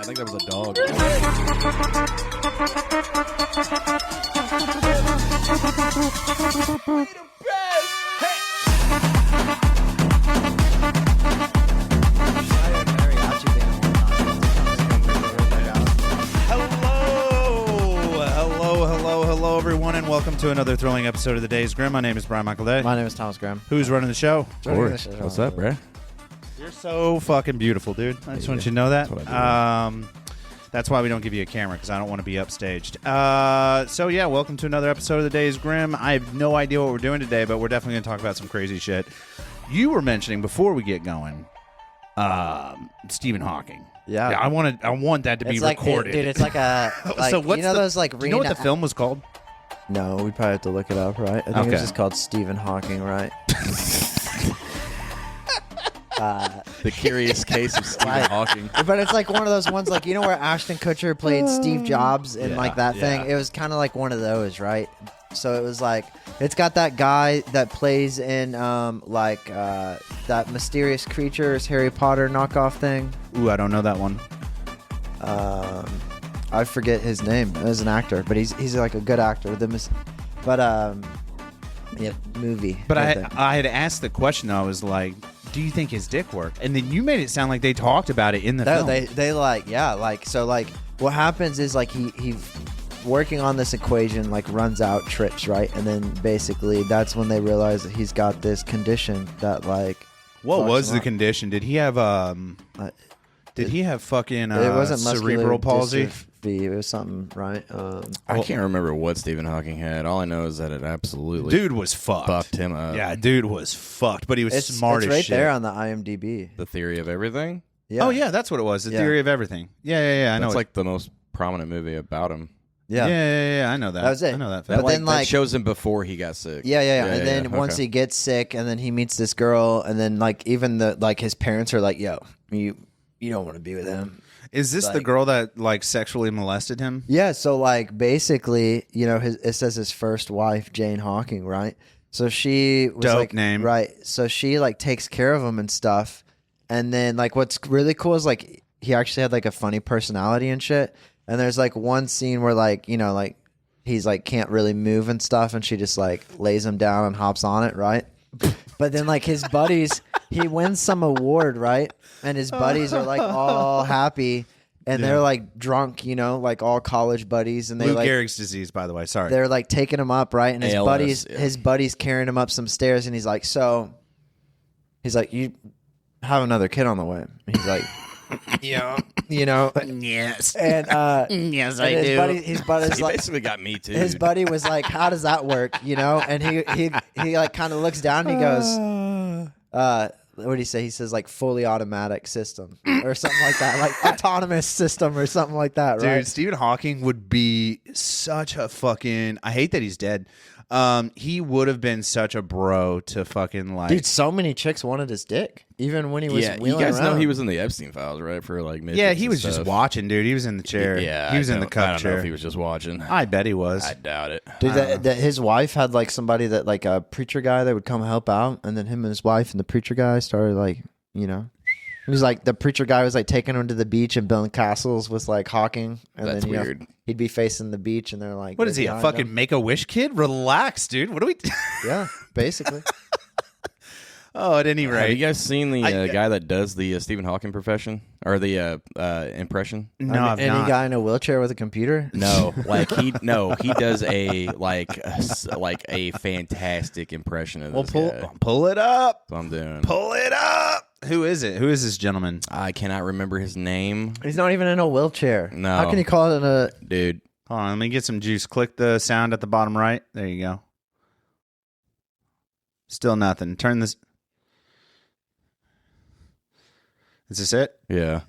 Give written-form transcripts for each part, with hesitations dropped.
think that was a dog. Hello, everyone, and welcome to another thrilling episode of the Days Grimm. My name is Brian Michael Day. My name is Thomas Graham. Who's running the show? Cory. What's up, bro? You're so fucking beautiful, dude. I just want you to know that. That's why we don't give you a camera, because I don't want to be upstaged. So, yeah, welcome to another episode of the Days Grimm. I have no idea what we're doing today, but we're definitely going to talk about some crazy shit. You were mentioning before we get going, Stephen Hawking. Yeah. I want that to be recorded. Dude, it's like a so what's those like do you know what the film was called? No, we probably have to look it up, right? I think it was just called Stephen Hawking, right? The Curious Case of Stephen Hawking. But it's like one of those ones, like, you know, where Ashton Kutcher played Steve Jobs in like that thing. It was kind of like one of those, right? So it was like, it's got that guy that plays in that Mysterious Creatures Harry Potter knockoff thing. Ooh, I don't know that one. I forget his name as an actor, but he's like a good actor. Movie. But I had asked the question, though. I was like, do you think his dick worked? And then you made it sound like they talked about it in the film. What happens is like he working on this equation, like, runs out, trips, right? And then basically that's when they realize that he's got this condition that, like, what was the condition? Did he have fucking it wasn't cerebral palsy? Dystrophy. It was something, right? I can't remember what Stephen Hawking had. All I know is that it absolutely dude was fucked him up. Yeah, dude was fucked, but he was smart as shit. It's right there on the IMDb. The Theory of Everything? Yeah. Oh, yeah, that's what it was. The Theory of Everything. Yeah. I know. It's like the most prominent movie about him. Yeah. I know that. That was it. I know that. But then, that shows him before he got sick. Yeah. And then once he gets sick, and then he meets this girl, and then like even his parents are like, "Yo, you don't want to be with him." Is this the girl that like sexually molested him? Yeah. So like basically, you know, it says his first wife, Jane Hawking, right? So she was dope like, name, right? So she like takes care of him and stuff, and then like what's really cool is like he actually had like a funny personality and shit. And there's like one scene where like, you know, like he's like can't really move and stuff, and she just like lays him down and hops on it, right? But then like his buddies, he wins some award, right? And his buddies are like all happy, and they're like drunk, you know, like all college buddies, and they Lou like Gehrig's disease, by the way. Sorry, they're like taking him up, right? And his ALS, buddies carrying him up some stairs, and he's like, you have another kid on the way. And he's like, yeah, you know, yes, and yes, and I do. His buddy's He like, basically got me too. his buddy was like, how does that work? You know, and he like kind of looks down and he goes, what did he say? He says like fully automatic system or something like that, like autonomous system or something like that, right? Dude, Stephen Hawking would be such a fucking. I hate that he's dead. He would have been such a bro to fucking like. Dude, so many chicks wanted his dick, even when he was you wheeling guys around. know he was in the Epstein files, right? For like midgets. Yeah, he and was stuff. just watching, dude. He was in the chair. Yeah, he was in the I cup don't chair. know if he was just watching. I bet he was. I doubt it. Dude, that his wife had like somebody that like a preacher guy that would come help out, and then him and his wife and the preacher guy started like, you know, it was like the preacher guy was like taking him to the beach and building castles with like Hawking, and That's then weird. He'd be facing the beach, and they're like, What is he, a fucking Make-A-Wish kid? Relax, dude. What do we? Yeah, basically. Oh, at any Have rate, you guys seen the guy that does the Stephen Hawking profession or the impression? no, I've any not. guy in a wheelchair with a computer? No, he does a a fantastic impression of this guy. Pull it up. That's what I'm doing. Pull it up. Who is it? Who is this gentleman? I cannot remember his name. He's not even in a wheelchair. No. How can you call it a? Dude. Hold on, let me get some juice. Click the sound at the bottom right. There you go. Still nothing. Turn this. Is this it? Yeah.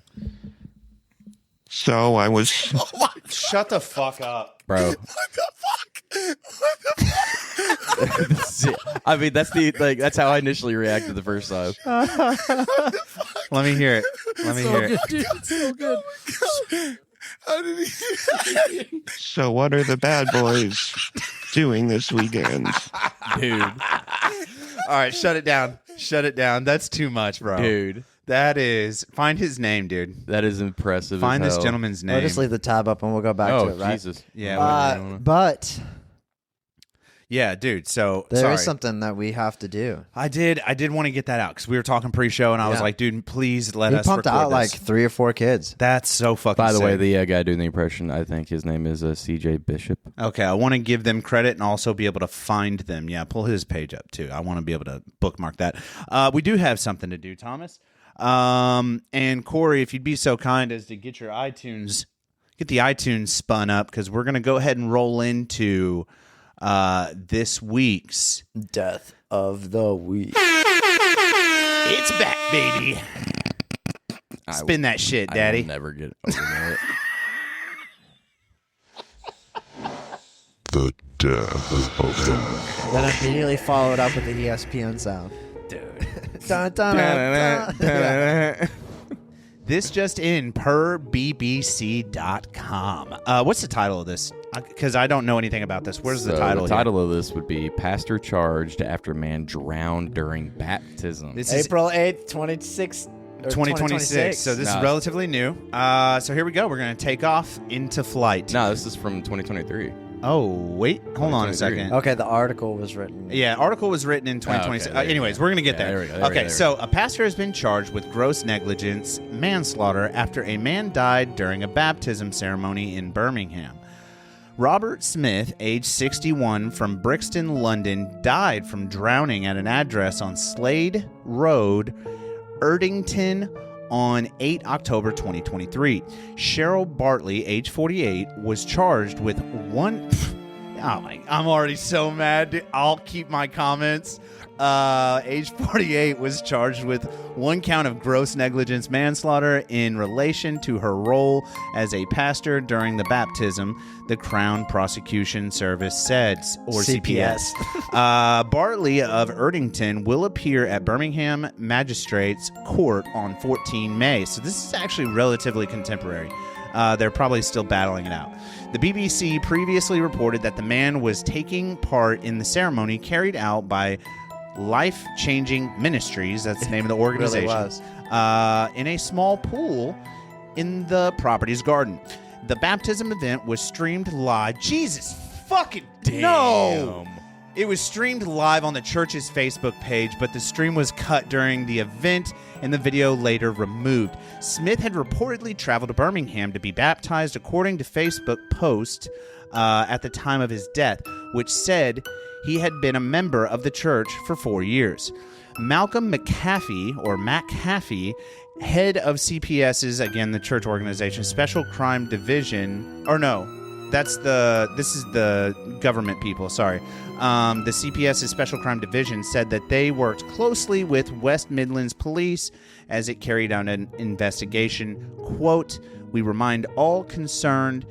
So I was. Shut the fuck up, Bro. I mean, that's how I initially reacted the first time. Let me hear it. Let me hear it. Dude, it's so good. So what are the bad boys doing this weekend? Dude. All right, shut it down. Shut it down. That's too much, bro. Dude. That is. Find his name, dude. That is impressive. Find as this hell. gentleman's name. We'll just leave the tab up and we'll go back to it, right? Jesus. Yeah. But Yeah, dude. So there is something that we have to do. I did want to get that out because we were talking pre-show, and I was like, dude, please let us pumped record out this. like 3 or 4 kids. That's so fucking By the way, sick. the guy doing the impression, I think his name is CJ Bishop. Okay, I want to give them credit and also be able to find them. Yeah, pull his page up too. I want to be able to bookmark that. We do have something to do, Thomas. And Corey, if you'd be so kind as to get the iTunes spun up, because we're gonna go ahead and roll into this week's Death of the week. It's back, baby. Spin that shit, Daddy. I will never get over that. The death of the week. Then immediately followed up with the ESPN sound. Dude. Dun, dun, dun, dun. This just in per BBC.com. What's the title of this? Because I don't know anything about this. Where's the title? The title of this would be Pastor Charged After Man Drowned During Baptism. This is April 8th, 2026. So this is relatively new. So here we go. We're going to take off into flight. No, this is from 2023. Oh, wait. Hold on a second. Okay, the article was written. Yeah, article was written in 2026. Okay, Anyways, we're going to get there. There we go. Okay, so a pastor has been charged with gross negligence, manslaughter, after a man died during a baptism ceremony in Birmingham. Robert Smith, age 61, from Brixton, London, died from drowning at an address on Slade Road, Erdington, on 8 October 2023. Cheryl Bartley, age 48, was charged with one... Oh my, I'm already so mad. Dude. I'll keep my comments. Age 48 was charged with 1 count of gross negligence manslaughter in relation to her role as a pastor during the baptism, the Crown Prosecution Service said, or CPS. Bartley of Erdington will appear at Birmingham Magistrates Court on 14 May. So this is actually relatively contemporary. They're probably still battling it out. The BBC previously reported that the man was taking part in the ceremony carried out by Life Changing Ministries, that's the name of the organization, Really was. in a small pool in the property's garden. The baptism event was streamed live. Jesus fucking no! It was streamed live on the church's Facebook page, but the stream was cut during the event and the video later removed. Smith had reportedly traveled to Birmingham to be baptized, according to Facebook post at the time of his death, which said he had been a member of the church for 4 years. Malcolm McAfee, head of CPS's, again, the church organization, Special Crime Division, or no, this is the government people, sorry. The CPS's Special Crime Division said that they worked closely with West Midlands Police as it carried out an investigation. Quote, we remind all concerned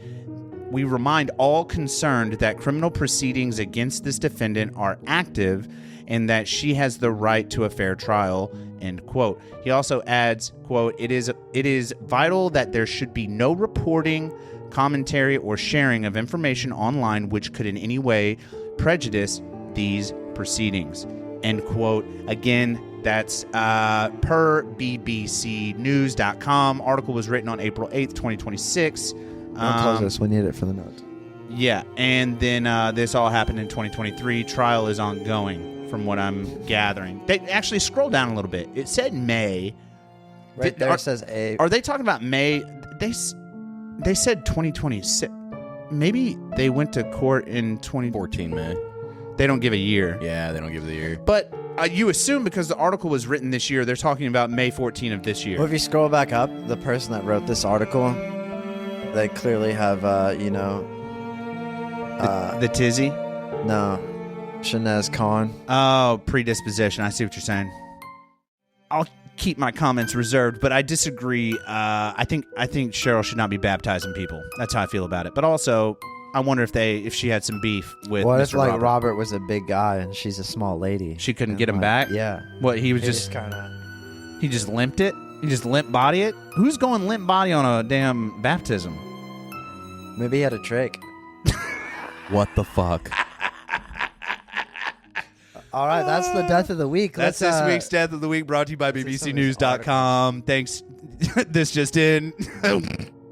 that criminal proceedings against this defendant are active and that she has the right to a fair trial, end quote. He also adds, quote, it is vital that there should be no reporting, commentary, or sharing of information online which could in any way prejudice these proceedings, end quote. Again, that's per bbcnews.com. Article was written on April 8th, 2026. Don't close this. We need it for the notes. Yeah, and then this all happened in 2023. Trial is ongoing, from what I'm gathering. They actually scroll down a little bit. It said May. Right there it says A. Are they talking about May? They said 2026. Maybe they went to court in 14 May. They don't give a year. Yeah, they don't give the year. But you assume because the article was written this year, they're talking about May 14 of this year. Well, if you scroll back up, the person that wrote this article, they clearly have, the tizzy? No. Shanaz Khan. Oh, predisposition. I see what you're saying. I'll keep my comments reserved, but I disagree. I think Cheryl should not be baptizing people. That's how I feel about it. But also, I wonder if she had some beef with What Mr. if like Robert. Robert was a big guy and she's a small lady? She couldn't And, get him like, back? Yeah. What, he was He just kind of. he just limped it? He just limp body it? Who's going limp body on a damn baptism? Maybe he had a trick. What the fuck? All right, that's the death of the week. That's this week's Death of the Week, brought to you by bbcnews.com. Thanks. This just in.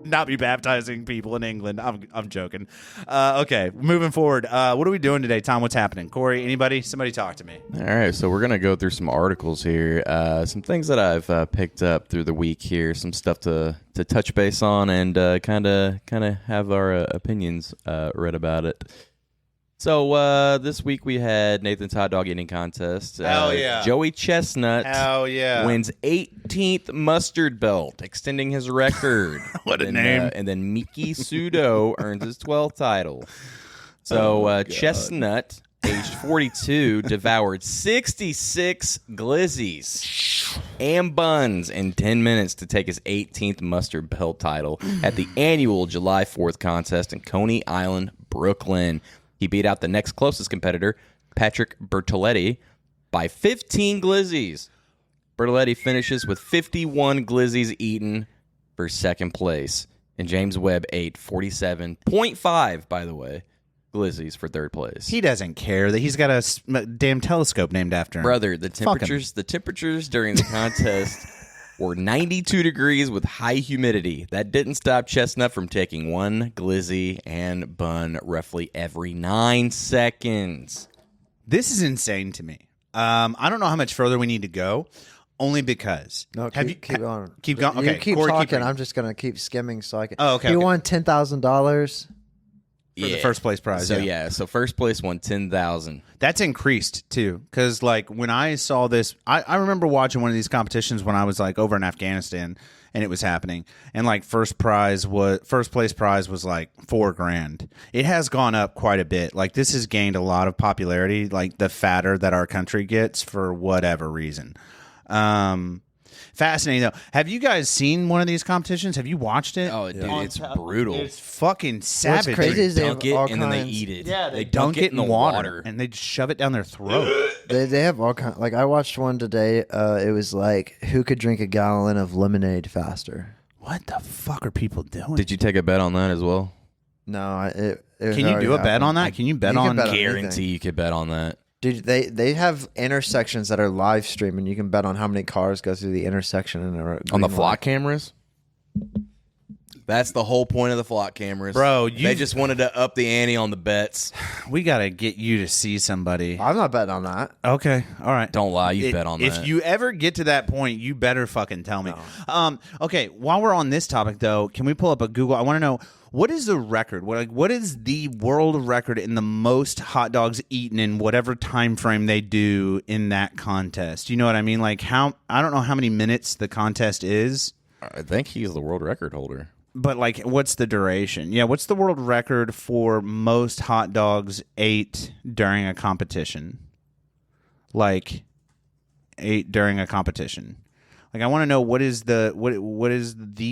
Not be baptizing people in England. I'm joking. Okay, moving forward. What are we doing today, Tom? What's happening? Corey, anybody? Somebody talk to me. All right, so we're going to go through some articles here, some things that I've picked up through the week here, some stuff to touch base on and kind of have our opinions read about it. So this week we had Nathan's hot dog eating contest. Hell yeah. Joey Chestnut wins 18th mustard belt, extending his record. What a name. And then Miki Sudo earns his 12th title. So Chestnut, aged 42, devoured 66 glizzies and buns in 10 minutes to take his 18th mustard belt title at the annual July 4th contest in Coney Island, Brooklyn. He beat out the next closest competitor, Patrick Bertoletti, by 15 glizzies. Bertoletti finishes with 51 glizzies eaten for second place. And James Webb ate 47.5, by the way, glizzies for third place. He doesn't care that he's got a damn telescope named after him. Brother, the temperatures during the contest were 92 degrees with high humidity. That didn't stop Chestnut from taking one glizzy and bun roughly every 9 seconds. This is insane to me. I don't know how much further we need to go, only because. No, keep going. Keep going. Okay, you keep Corey, talking. I'm just gonna keep skimming so I can. Oh, okay. He won $10,000 for the first place prize. So first place won $10,000. That's increased too, because like when I saw this, I remember watching one of these competitions when I was like over in Afghanistan and it was happening, and like first place prize was like $4,000. It has gone up quite a bit. Like this has gained a lot of popularity. Like the fatter that our country gets for whatever reason. Fascinating though. Have you guys seen one of these competitions? Have you watched it? Oh, dude, it's brutal. It's fucking savage. What's crazy is They they dunk have it all and then they kinds. eat it. Yeah, they dunk it in the water and they shove it down their throat. They have all kinds. Like I watched one today. It was like who could drink a gallon of lemonade faster. What the fuck are people doing? Did you take a bet on that as well? No, Can you do a bet on that? Can you bet on? bet on Guarantee anything. you could bet on that. Dude, they have intersections that are live streaming. You can bet on how many cars go through the intersection On the flock cameras? That's the whole point of the flock cameras. Bro, they just wanted to up the ante on the bets. We got to get you to see somebody. I'm not betting on that. Okay, all right. Don't lie, you bet on that. If you ever get to that point, you better fucking tell me. No. Okay, while we're on this topic, though, can we pull up a Google? I want to know, what is the record? What is the world record in the most hot dogs eaten in whatever time frame they do in that contest? You know what I mean? Like I don't know how many minutes the contest is. I think he's the world record holder. But, like, what's the duration? Yeah, what's the world record for most hot dogs ate during a competition? Like, ate during a competition. Like, I want to know what is the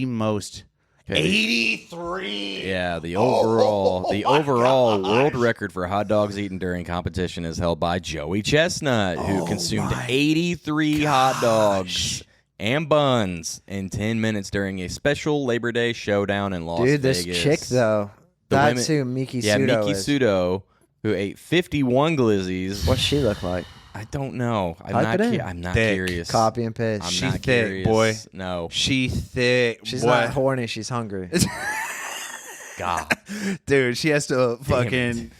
most... Okay. 83. Yeah, the overall world record for hot dogs eaten during competition is held by Joey Chestnut, who consumed 83 hot dogs and buns in 10 minutes during a special Labor Day showdown in Las Vegas. Dude, this chick, though, that's who Miki Sudo is. Yeah, Miki Sudo, who ate 51 glizzies. What's she look like? I don't know. I'm not Thick. curious. Copy and paste. She not thick, curious. boy. No. She thick. She's boy. not horny. She's hungry. God. Dude, she has to fucking...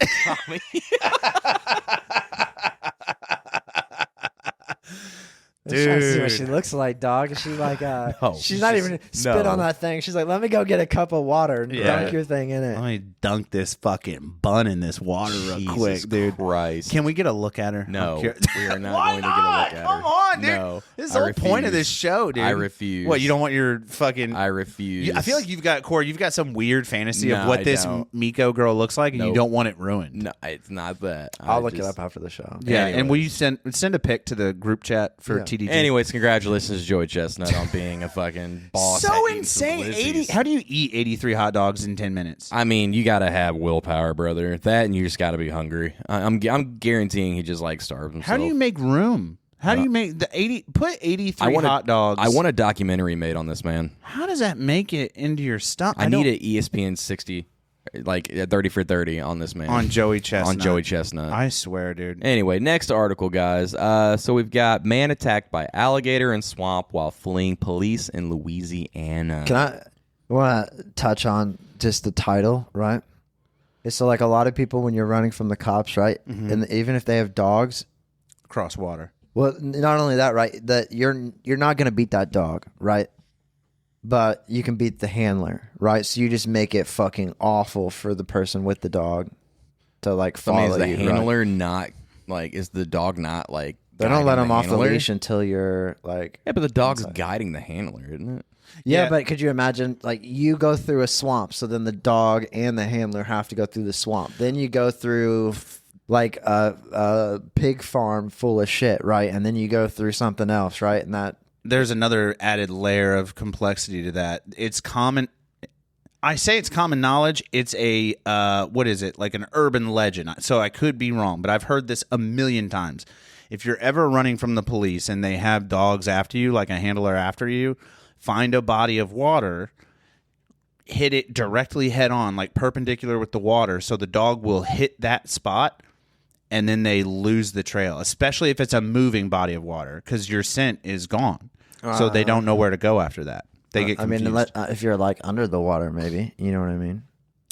I'm trying to see what she looks like, dog. She's like, No, she's not even spit on that thing. She's like, let me go get a cup of water and dunk your thing in it. Let me dunk this fucking bun in this water real quick, dude. Christ. Can we get a look at her? No, we are not going to get a look at her. Come on, dude. No, This is the whole point of this show, dude. I refuse. What, you don't want your fucking... I refuse. I feel like you've got, Corey, you've got some weird fantasy No, of what I this don't. Miko girl looks like, and you Nope. don't want it ruined. No, it's not that. I'll look it up after the show. Yeah, and will you Anyways. send a pic to the group chat for Yeah. TDG? Anyways, congratulations to Joey Chestnut on being a fucking boss. So at eating some insane. glizzies. How do you eat 83 hot dogs in 10 minutes? I mean, you got to have willpower, brother. That and you just got to be hungry. I'm guaranteeing he just like starved himself. How do you make room? How do you make the 80? Put 83 hot dogs. I want a documentary made on this man. How does that make it into your stomach? I need an ESPN 60 like 30 for 30 on this man. On Joey Chestnut. On Joey Chestnut. I swear, dude. Anyway, next article, guys. So we've got man attacked by alligator in swamp while fleeing police in Louisiana. Can I want to touch on just the title, right? It's so like a lot of people when you're running from the cops, right? Mm-hmm. And even if they have dogs, Cross water. well, not only that, right? That you're not going to beat that dog, right? But you can beat the handler, right? So you just make it fucking awful for the person with the dog to like So, I follow mean, is the you. Right? handler not like? Is the dog not like? They don't let guiding him off the handler? leash until you're like. Yeah, but the dog's guiding the handler, isn't it? Yeah, Yeah. but could you imagine, like, you go through a swamp, so then the dog and the handler have to go through the swamp. Then you go through, like, a pig farm full of shit, right? And then you go through something else, right? And that... There's another added layer of complexity to that. It's common. I say it's common knowledge. It's a, what is it? Like an urban legend. So I could be wrong, but I've heard this a million times. If you're ever running from the police and they have dogs after you, like a handler after you, find a body of water, hit it directly head on, like perpendicular with the water, so the dog will hit that spot, and then they lose the trail, especially if it's a moving body of water, because your scent is gone. So they don't know where to go after that. They get confused. I mean, if you're, like, under the water, maybe. You know what I mean?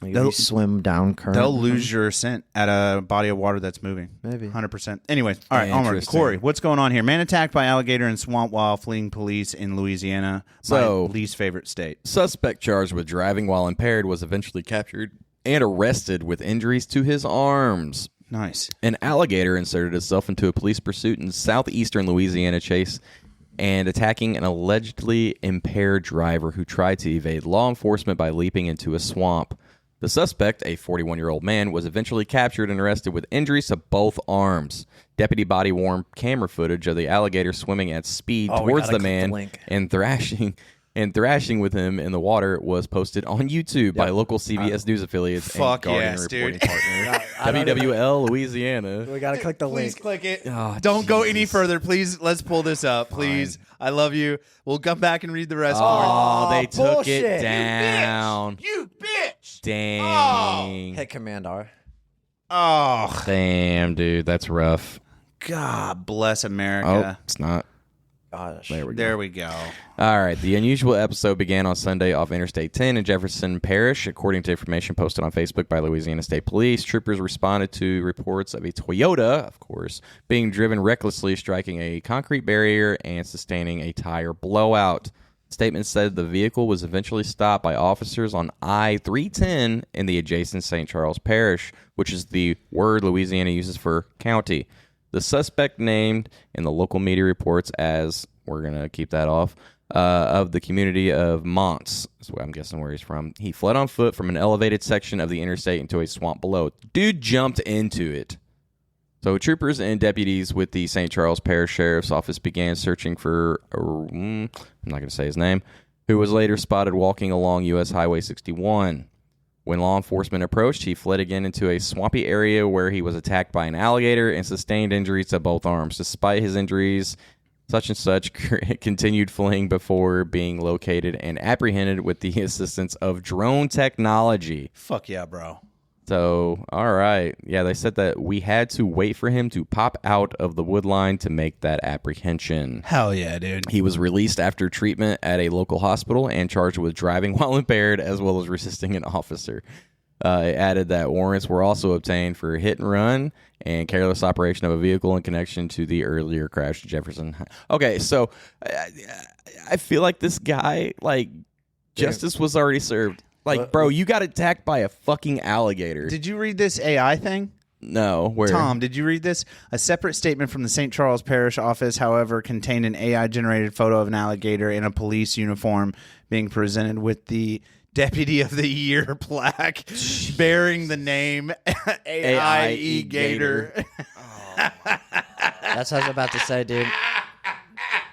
Like, if you swim down current. They'll lose your scent at a body of water that's moving. Maybe. 100%. Anyway, all right, onward. Interesting. Corey, what's going on here? Man attacked by alligator in swamp while fleeing police in Louisiana. So- my least favorite state. Suspect charged with driving while impaired was eventually captured and arrested with injuries to his arms. Nice. An alligator inserted itself into a police pursuit in southeastern Louisiana chase and attacking an allegedly impaired driver who tried to evade law enforcement by leaping into a swamp. The suspect, a 41-year-old man, was eventually captured and arrested with injuries to both arms. Deputy body-worn camera footage of the alligator swimming at speed towards the man and thrashing with him in the water was posted on YouTube by local CBS News affiliates Fuck and Guardian yes, reporting dude. partner WWL Louisiana. We got to click the Please link. click it. Oh, Don't go any Jesus. further. Please, let's pull this up. Please. I love you. We'll come back and read the rest. Oh, they took bullshit. it down. You bitch. Dang. Hit Command R. Oh, Damn, dude. That's rough. God bless Oh, America. it's not. Gosh. There we go. There we go. All right. The unusual episode began on Sunday off Interstate 10 in Jefferson Parish. According to information posted on Facebook by Louisiana State Police, troopers responded to reports of a Toyota, of course, being driven recklessly, striking a concrete barrier and sustaining a tire blowout. Statement said the vehicle was eventually stopped by officers on I-310 in the adjacent St. Charles Parish, which is the word Louisiana uses for county. The suspect named in the local media reports as, we're going to keep that off, of the community of Monts, is what I'm guessing where he's from. He fled on foot from an elevated section of the interstate into a swamp below. Dude jumped into it. So troopers and deputies with the St. Charles Parish Sheriff's Office began searching for, I'm not going to say his name, who was later spotted walking along U.S. Highway 61. When law enforcement approached, he fled again into a swampy area where he was attacked by an alligator and sustained injuries to both arms. Despite his injuries, such and such continued fleeing before being located and apprehended with the assistance of drone technology. Fuck yeah, bro. So, all right. Yeah, they said that we had to wait for him to pop out of the wood line to make that apprehension. Hell yeah, dude. He was released after treatment at a local hospital and charged with driving while impaired as well as resisting an officer. It added that warrants were also obtained for hit and run and careless operation of a vehicle in connection to the earlier crash at Jefferson. Okay, so I feel like this guy, like, justice was already served. Like, bro, you got attacked by a fucking alligator. Did you read this AI thing? No, where? Tom, did you read this? A separate statement from the St. Charles Parish office, however, contained an AI-generated photo of an alligator in a police uniform being presented with the Deputy of the Year plaque bearing the name AIE Gator. That's what I was about to say, dude.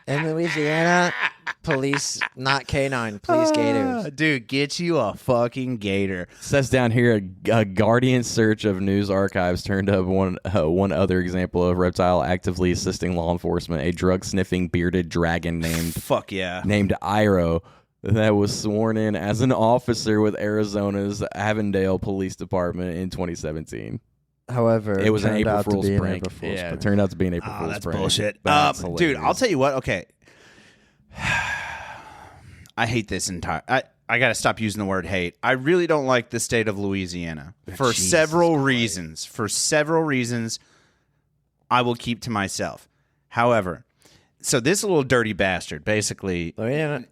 In Louisiana, police, not canine, police gators. Dude, get you a fucking gator. Says down here, a Guardian search of news archives turned up one other example of reptile actively assisting law enforcement. A drug-sniffing bearded dragon named Fuck yeah. Iro that was sworn in as an officer with Arizona's Avondale Police Department in 2017. However, It was an turned April out to Fool's be an prank. April Fool's Yeah, prank. it turned out to be an April Oh, Fool's that's prank. bullshit. That's Dude, hilarious. I'll tell you what. Okay. I hate this entire... I got to stop using the word hate. I really don't like the state of Louisiana for Jesus several Christ. reasons. For several reasons, I will keep to myself. However, so this little dirty bastard, basically... Louisiana.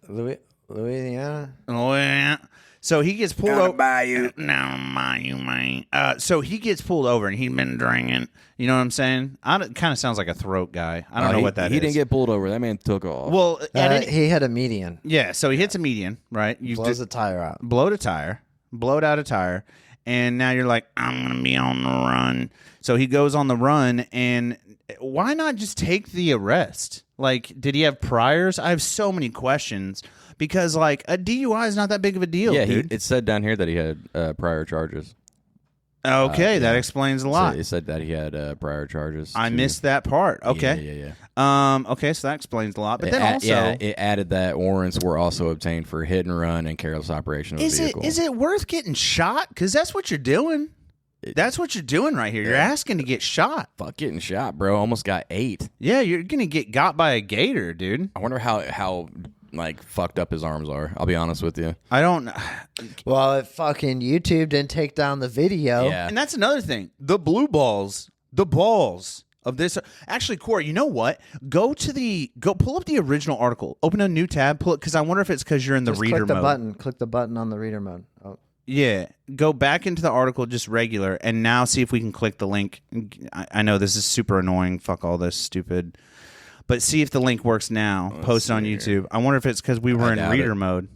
So he gets pulled over. So he gets pulled over and he'd been drinking. You know what I'm saying? It kind of sounds like a throat guy. I don't know what that is. He didn't get pulled over. That man took off. Well, He had a median. yeah. So he hits a median, right? You Blows the tire out. blowed out a tire, and now you're like, I'm gonna be on the run. So he goes on the run, and why not just take the arrest? Like, did he have priors? I have so many questions because, like, a DUI is not that big of a deal, yeah, dude. it said down here that he had prior charges. Okay, that yeah. explains a lot. So it said that he had prior charges. I too. missed that part. Okay. Yeah. Okay, so that explains a lot. But then also, it added that warrants were also obtained for hit and run and careless operation of a vehicle. is it worth getting shot? Because that's what you're doing. That's what you're doing right here. You're asking to get shot. Fuck getting shot, bro. Almost got 8. Yeah, you're gonna get got by a gator, dude. I wonder how like fucked up his arms are. I'll be honest with you. I don't. Well, if fucking YouTube didn't take down the video. Yeah. And that's another thing. The balls of this. Actually, Corey, you know what? Go pull up the original article. Open a new tab. Pull it because I wonder if it's because you're in the Just reader click the mode. button. Click the button on the reader mode. Oh. Yeah, go back into the article just regular, and now see if we can click the link. I know this is super annoying. Fuck all this stupid. But see if the link works now. Post it on YouTube. I wonder if it's because we were in doubt reader it. mode.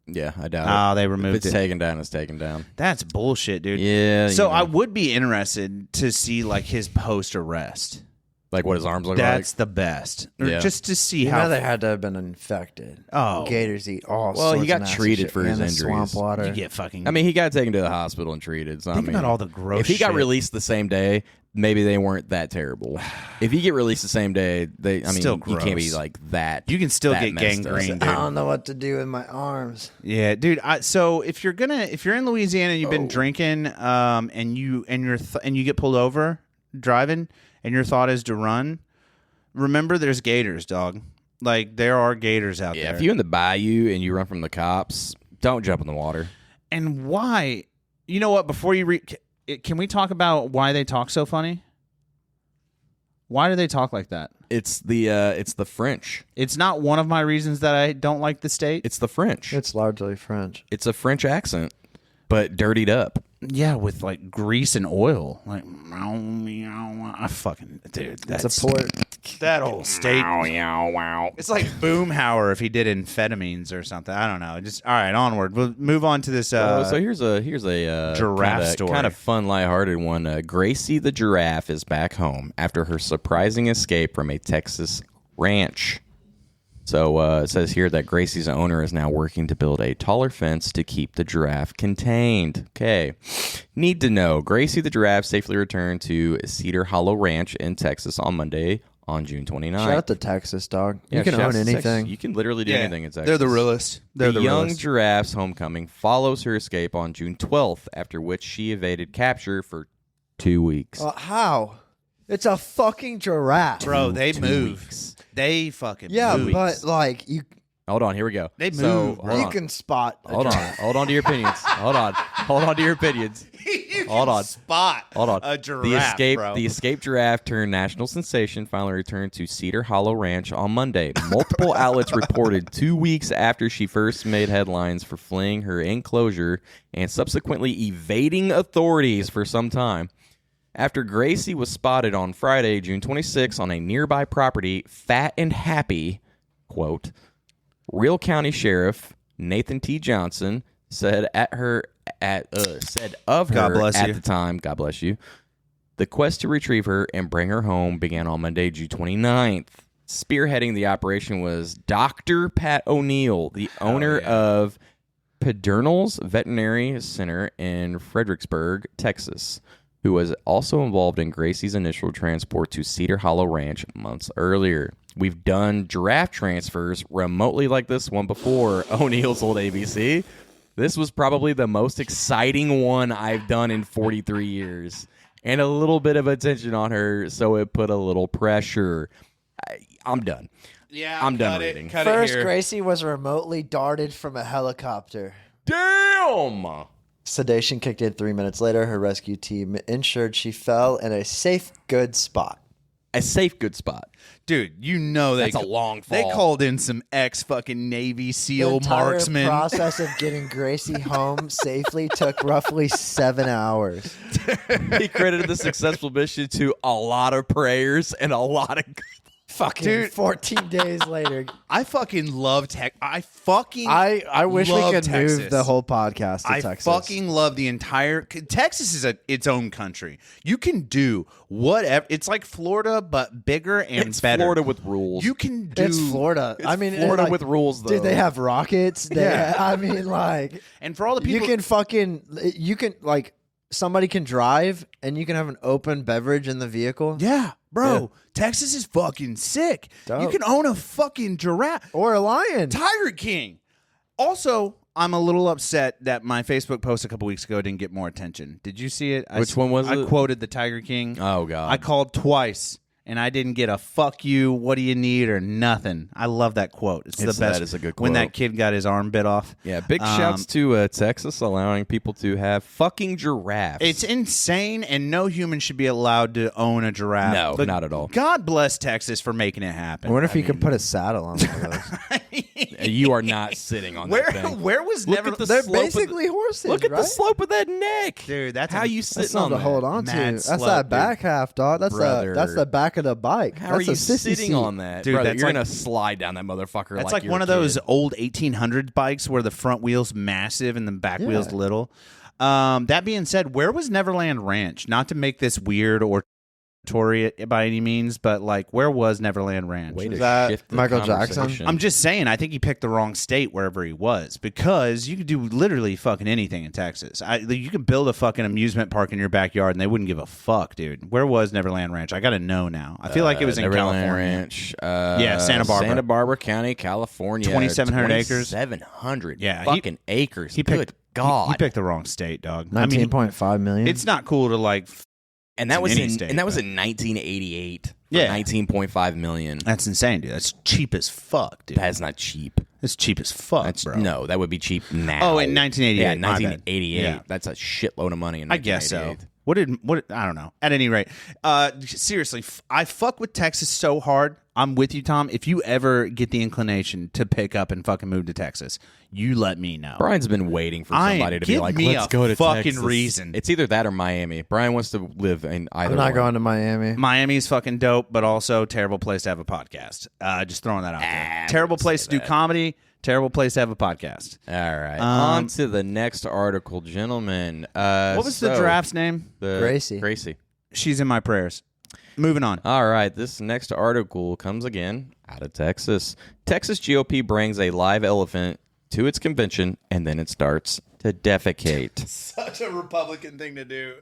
Yeah, I doubt Oh, it. they If removed it's it. taken down, it's taken down. That's bullshit, dude. Yeah. So you know. I would be interested to see like his post arrest. like what his arms look That's the best. Or Yeah. just to see You how. know they had to have been infected. Oh. Gators eat all Well, he sorts got of nasty treated shit. for his And the injuries. swamp water. you get fucking. like. I mean, he got taken to the hospital and treated. So think I mean, about all the gross if he got shit. released the same day, maybe they weren't that terrible. If you get released the same day, Still you can't be gross. like that. You can still that get messed up. gangrene, dude. I don't know what to do with my arms. Yeah, dude. So if you're in Louisiana and you've been drinking, and you get pulled over driving, and your thought is to run, remember there's gators, dog. Like there are gators out Yeah, there. if you're in the bayou and you run from the cops, don't jump in the water. And why? You know what? Before you can we talk about why they talk so funny? Why do they talk like that? It's the French. It's not one of my reasons that I don't like the state. It's the French. It's largely French. It's a French accent, but dirtied up. Yeah, with like grease and oil. Like, I fucking dude. That's It's a port. that whole state. It's like Boomhauer if he did amphetamines or something. I don't know. Just all right. Onward. We'll move on to this. So here's a giraffe story. kind of fun, lighthearted one. Gracie the giraffe is back home after her surprising escape from a Texas ranch. So it says here that Gracie's owner is now working to build a taller fence to keep the giraffe contained. Okay. Need to know. Gracie the giraffe safely returned to Cedar Hollow Ranch in Texas on Monday on June 29th. Shout out to Texas, dog. Yeah, You can shouts own to Texas. anything. You can literally do anything in Texas. They're the realest. They're the young realest. giraffe's homecoming follows her escape on June 12th, after which she evaded capture for 2 weeks. How? It's a fucking giraffe. Bro, they 2 move. weeks. They fucking Yeah, move. but like you Hold on, here we go. They So, move, hold bro. you on. can spot. a Hold on. giraffe. Hold on to your opinions. Hold on to your opinions. Hold on. Spot. Hold on. A giraffe, The escaped giraffe turned national sensation finally returned to Cedar Hollow Ranch on Monday. Multiple outlets reported 2 weeks after she first made headlines for fleeing her enclosure and subsequently evading authorities for some time. After Gracie was spotted on Friday, June 26, on a nearby property, fat and happy, quote, Real County Sheriff Nathan T. Johnson said of her God bless at you. the time, God bless you, the quest to retrieve her and bring her home began on Monday, June 29th. Spearheading the operation was Dr. Pat O'Neill, the owner of Pedernals Veterinary Center in Fredericksburg, Texas, who was also involved in Gracie's initial transport to Cedar Hollow Ranch months earlier. We've done giraffe transfers remotely like this one before O'Neill's old ABC. This was probably the most exciting one I've done in 43 years. And a little bit of attention on her, so it put a little pressure. I'm done. Yeah, I'm done reading. First, Gracie was remotely darted from a helicopter. Damn! Sedation kicked in 3 minutes later. Her rescue team ensured she fell in a safe, good spot. A safe, good spot. Dude, you know That's a long fall. They called in some fucking Navy SEAL The entire marksmen. process of getting Gracie home safely took roughly 7 hours. He credited the successful mission to a lot of prayers and a lot of... Fucking Dude. 14 days later. I fucking love Texas. I wish we love could Texas. move the whole podcast to I Texas. fucking love the entire... Texas is its own country. You can do whatever. It's like Florida, but bigger and It's better. Florida with rules. You can do... It's Florida. It's I mean, Florida like, with rules, though. Dude, they have rockets. I mean, like... And for all the people... You can, like, somebody can drive and you can have an open beverage in the vehicle. Yeah, bro. Yeah. Texas is fucking sick. Dope. You can own a fucking giraffe. Or a lion. Tiger King. Also, I'm a little upset that my Facebook post a couple weeks ago didn't get more attention. Did you see it? Which one was I it? quoted the Tiger King. Oh, God. I called twice, and I didn't get a fuck you, what do you need, or nothing. I love that quote. It's the best. That is a good When quote. that kid got his arm bit off. Yeah, big shouts to Texas allowing people to have fucking giraffes. It's insane, and no human should be allowed to own a giraffe. No, But not at all. God bless Texas for making it happen. I wonder if you mean, could put a saddle on one of those. You are not sitting on that thing. Where was Look never at the They're slope of basically horses, Look at right? the slope of that neck. Dude, that's How a- you That's sitting not on to that? hold on to. Mad That's slope, that dude. back half, dog. That's Brother. the back of the bike. How that's are a you sissy sitting seat. on that? Dude, Brother, that's you're like- going to slide down that motherfucker That's like like one of you're a those kid. old 1800 bikes where the front wheel's massive and the back Yeah. wheel's little. That being said, where was Neverland Ranch? Not to make this weird or Tory by any means, but like, where was Neverland Ranch? Way to Is that shift the Michael Jackson? conversation. I'm just saying, I think he picked the wrong state wherever he was, because you could do literally fucking anything in Texas. You could build a fucking amusement park in your backyard and they wouldn't give a fuck, dude. Where was Neverland Ranch? I gotta know now. I feel like it was in Neverland California. Ranch. Yeah, Santa Barbara. Santa Barbara County, California. 2,700 acres. 700 Yeah, fucking acres. He picked Good God. He picked the wrong state, dog. I mean, 19.5 million. it's not cool to like. and that was any in state, and that was but- in 1988 for Yeah. 19.5 million. That's insane, dude. That's cheap as fuck, dude. That's not cheap. It's cheap as fuck, That's bro. no, that would be cheap now. Oh, in 1988. Yeah, my bad. 1988. Yeah. That's a shitload of money in I guess so. 1988. What I don't know. At any rate, seriously, I fuck with Texas so hard. I'm with you, Tom. If you ever get the inclination to pick up and fucking move to Texas, you let me know. Brian's been waiting for somebody to be give like, me let's a go to fucking Texas. reason. It's either that or Miami. Brian wants to live in either I'm not one. going to Miami. Miami's fucking dope, but also terrible place to have a podcast. Just throwing that out there. I Terrible wouldn't place say to do that. comedy. Terrible place to have a podcast. All right. On to the next article, gentlemen. What was the giraffe's name? Gracie. She's in my prayers. Moving on. All right. This next article comes again out of Texas. Texas GOP brings a live elephant to its convention, and then it starts to defecate. Such a Republican thing to do.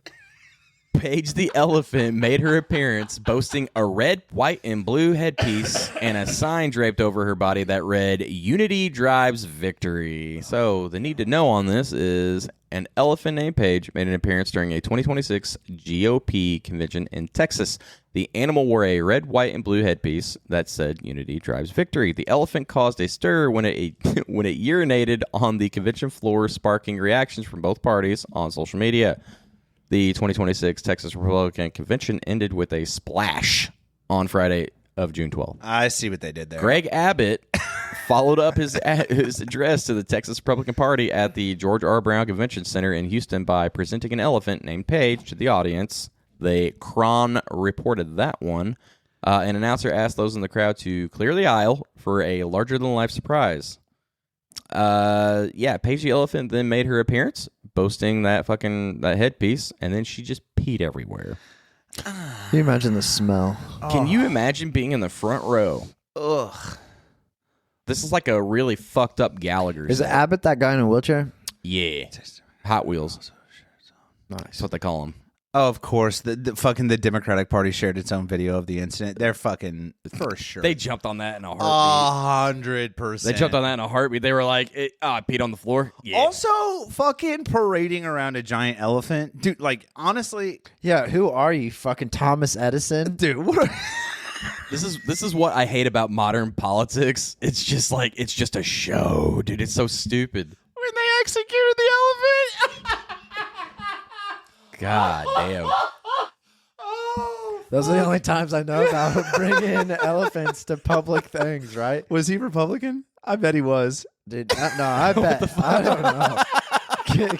Paige the elephant made her appearance boasting a red, white, and blue headpiece and a sign draped over her body that read, "Unity drives victory." So the need to know on this is an elephant named Paige made an appearance during a 2026 GOP convention in Texas. The animal wore a red, white, and blue headpiece that said, "Unity drives victory." The elephant caused a stir when it when it urinated on the convention floor, sparking reactions from both parties on social media. The 2026 Texas Republican Convention ended with a splash on Friday of June 12th. I see what they did there. Greg Abbott followed up his address to the Texas Republican Party at the George R. Brown Convention Center in Houston by presenting an elephant named Paige to the audience. The Cron reported that one. An announcer asked those in the crowd to clear the aisle for a larger-than-life surprise. Paige the elephant then made her appearance, boasting that headpiece, and then she just peed everywhere. Can you imagine the smell? Can you imagine being in the front row? Ugh. This is like a really fucked up Gallagher. Is it set. Abbott that guy in a wheelchair? Yeah. Hot Wheels. Nice. That's what they call him. of course, the fucking the Democratic Party shared its own video of the incident. They're fucking for sure. They jumped on that in a heartbeat. 100%. They jumped on that in a heartbeat. They were like, I peed on the floor. Yeah. Also, fucking parading around a giant elephant, dude. Like, honestly, Yeah, who are you, fucking Thomas Edison? dude. What? This is what I hate about modern politics. It's just like it's just a show, dude. It's so stupid. When they executed the elephant. God damn. Those are the only times I know about bringing elephants to public things, right? Was he Republican? I bet he was. Dude, no, I bet. I don't know.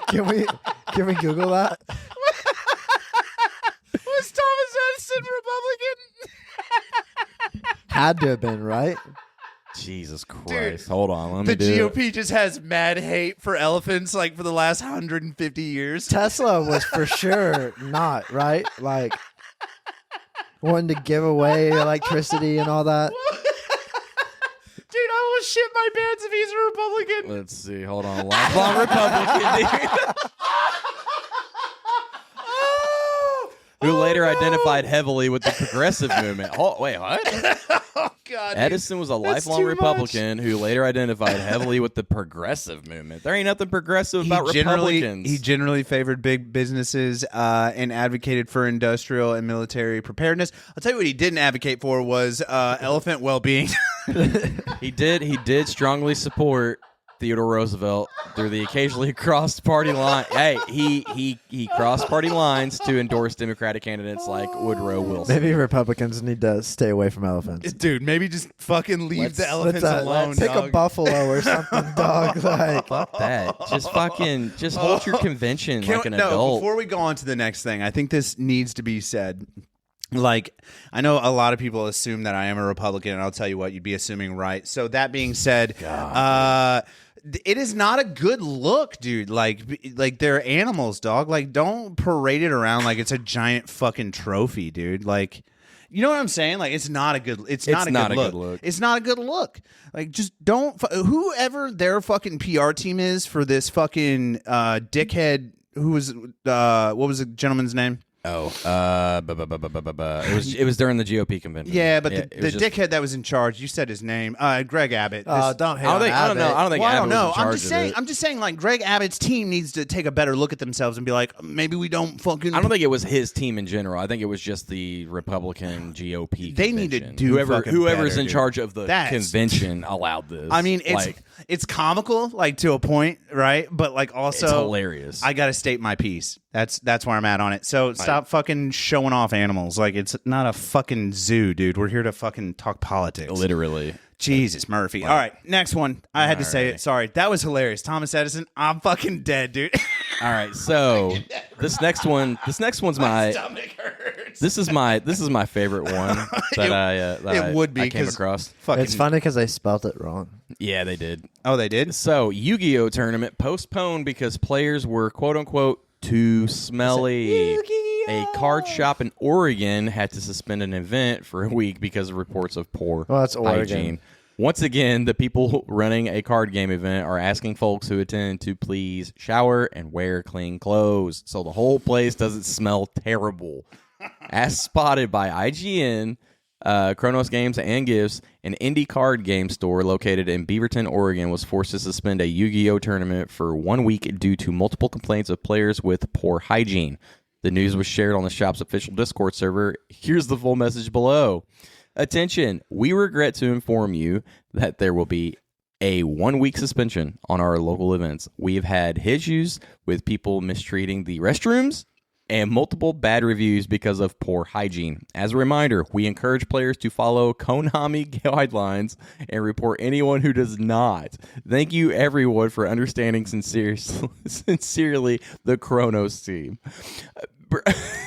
Can we Google that? Was Thomas Edison Republican? Had to have been, right? Jesus Christ. Hold on. Let me The do it. GOP just has mad hate for elephants, like for the last 150 years. Tesla was for sure not, right? Like, wanting to give away electricity and all that. Dude, I will shit my pants if he's a Republican. Let's see. Hold on. Lifelong Republican, dude. Who later identified heavily with the progressive movement. Oh, wait, what? Oh, God. Edison was a That's lifelong too Republican who later identified heavily with the progressive movement. There ain't nothing progressive about Republicans. He generally favored big businesses and advocated for industrial and military preparedness. I'll tell you what he didn't advocate for was elephant well-being. He did strongly support Theodore Roosevelt through the occasionally crossed party line. Hey, he crossed party lines to endorse Democratic candidates like Woodrow Wilson. Maybe Republicans need to stay away from elephants. Dude, maybe just fucking leave the elephants Let's, alone, pick dog. a buffalo or something, dog. Like, Fuck that. Just hold your convention like an adult. Before we go on to the next thing, I think this needs to be said. Like, I know a lot of people assume that I am a Republican, and I'll tell you what, you'd be assuming right. So that being said, it is not a good look, dude. Like they're animals, dog. Like, don't parade it around like it's a giant fucking trophy, dude. Like, you know what I'm saying? Like, it's not a good. It's not a good look. It's not a good look. Like, just don't. Whoever their fucking PR team is for this fucking dickhead. Who was what was the gentleman's name? Oh, it was during the GOP convention. Yeah, but the dickhead that was in charge, you said his name, Greg Abbott. don't hate I on don't Abbott. know. I don't think Well, I Abbott don't know. was in charge of it. I'm just saying, like, Greg Abbott's team needs to take a better look at themselves and be like, maybe we don't fucking. I don't think it was his team in general. I think it was just the Republican GOP. They need to convention. do whoever's better, in dude. charge of the That's- convention allowed this. I mean, it's comical, like, to a point, right? But like, also, it's hilarious. I got to state my piece. That's where I'm at on it. So stop fucking showing off animals. Like, it's not a fucking zoo, dude. We're here to fucking talk politics. Literally. Jesus, Murphy. All right, next one. I had to say it. Sorry. That was hilarious. Thomas Edison, I'm fucking dead, dude. All right, so this next one's my stomach hurts. this is my favorite one that I came across. Fucking, It's funny because they spelt it wrong. Yeah, they did. Oh, they did? So, Yu-Gi-Oh tournament postponed because players were quote unquote too smelly. A card shop in Oregon had to suspend an event for a week because of reports of poor Well, that's Oregon. hygiene. Once again, the people running a card game event are asking folks who attend to please shower and wear clean clothes so the whole place doesn't smell terrible. As spotted by IGN, Kronos Games and Gifts, an indie card game store located in Beaverton, Oregon, was forced to suspend a Yu-Gi-Oh tournament for 1 week due to multiple complaints of players with poor hygiene. The news was shared on the shop's official Discord server. Here's the full message below. Attention, we regret to inform you that there will be a 1 week suspension on our local events. We have had issues with people mistreating the restrooms and multiple bad reviews because of poor hygiene. As a reminder, we encourage players to follow Konami guidelines and report anyone who does not. Thank you, everyone, for understanding sincerely the Kronos team.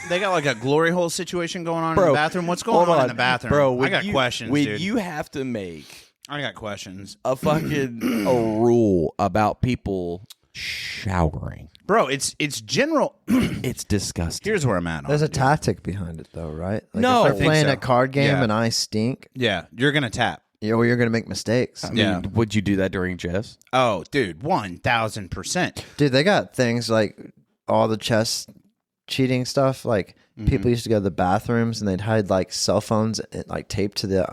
They got like a glory hole situation going on in Bro, the bathroom. What's going hold on in the bathroom? Bro, I got questions, dude. You have to make I got questions. a fucking a rule about people showering. Bro, it's general. It's disgusting. Here's where I'm at on There's it, a dude. tactic behind it, though, right? Like No. if I they're think playing so. a card game Yeah. and I stink, Yeah, you're going to tap. you're going to make mistakes. I mean, Yeah. would you do that during chess? Oh, dude, 1,000%. Dude, they got things like all the chess cheating stuff, like people used to go to the bathrooms and they'd hide like cell phones like taped to the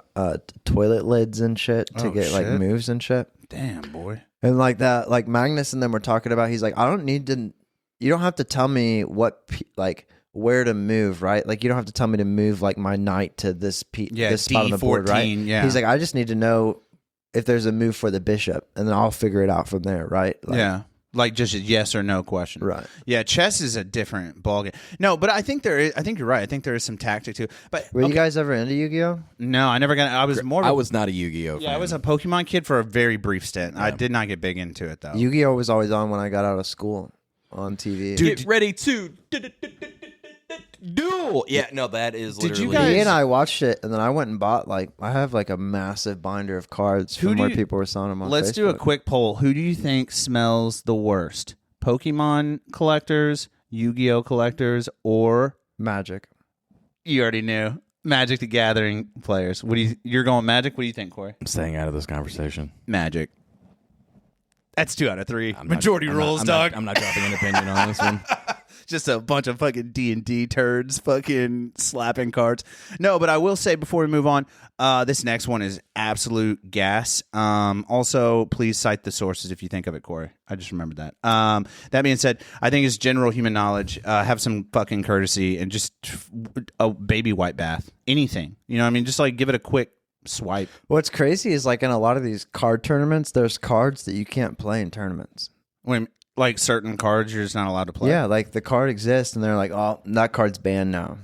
toilet lids and shit to get like moves and shit. Damn, boy. And like that, like Magnus and them were talking about. He's like, I don't need to. You don't have to tell me like where to move, right? Like you don't have to tell me to move like my knight to this this spot on the board, right? Yeah. He's like, I just need to know if there's a move for the bishop, and then I'll figure it out from there, right? Like, yeah. Like just a yes or no question. Right. Yeah, chess is a different ballgame. No, but I think you're right. I think there is some tactic too. But were you guys ever into Yu-Gi-Oh? No, I never got. I was more. I was not a Yu-Gi-Oh fan. Yeah, I was a Pokemon kid for a very brief stint. I did not get big into it though. Yu-Gi-Oh was always on when I got out of school on TV. Get ready to duel. Yeah, no, that is Did literally. you guys- He and I watched it, and then I went and bought like I have like a massive binder of cards Who from do where you- people were selling them on Let's do a Facebook. quick poll. Who do you think smells the worst? Pokemon collectors, Yu-Gi-Oh collectors, or Magic. you already knew Magic the Gathering players? You're going Magic? What do you think, Corey? I'm staying out of this conversation. Magic. That's 2 out of 3. I'm Majority not, rules, I'm dog. Not, I'm not dropping an opinion on this one. Just a bunch of fucking D&D turds fucking slapping cards. No, but I will say before we move on, this next one is absolute gas. Also, please cite the sources if you think of it, Corey. I just remembered that. That being said, I think it's general human knowledge. Have some fucking courtesy and just a baby white bath. Anything. You know what I mean? Just like give it a quick swipe. What's crazy is like in a lot of these card tournaments, there's cards that you can't play in tournaments. When like certain cards you're just not allowed to play. Yeah, like the card exists, and they're like, "Oh, that card's banned now."